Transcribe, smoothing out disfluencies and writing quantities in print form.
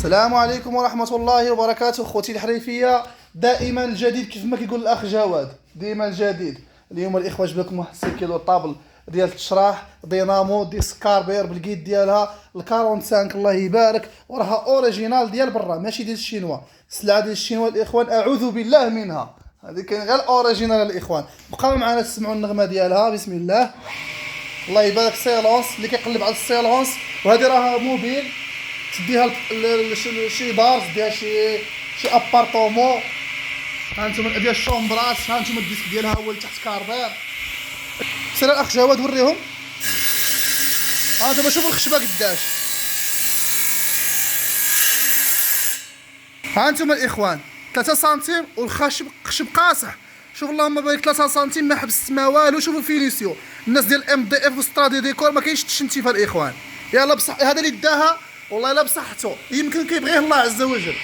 السلام عليكم ورحمة الله وبركاته. اخوتي الحريفية، دائما الجديد كيف ما كيقول الاخ جواد، ديما الجديد. اليوم الاخوة جبت لكم واحد 6 كيلو طابل ديال التشراح دينامو دي سكاربير بالكيت ديالها ال 45 الله يبارك، وراها اوريجينال ديال برا ماشي ديال الشينوا. السلعة ديال الشينوا الاخوان اعوذ بالله منها، هذه كاين غير اوريجينال الاخوان. بقاو معنا تسمعوا النغمة ديالها. بسم الله الله يبارك. سيلونس اللي كيقلب على السيلونس، وهذه راها موبيل تديها شي دار، تديها شي ابارطومون. ها انتم ديال الشومبرات، ها انتم الديسك ديالها هو لتحت كاربير. سير الاخ جواد وريهم. ها دابا شوفوا الخشبه قداش. ها انتم الاخوان 3 سنتيم والخشب خشب قاصح. شوف اللهم بارك 3 سنتيم ما حبست ما والو. شوفوا الفينيسيو، الناس ديال ام دي اف وسترادي ديكور ما كاينش التشنتيفه الاخوان. يلا بصح هذا اللي داها والله الا بصحته يمكن كيبغيه الله عز وجل.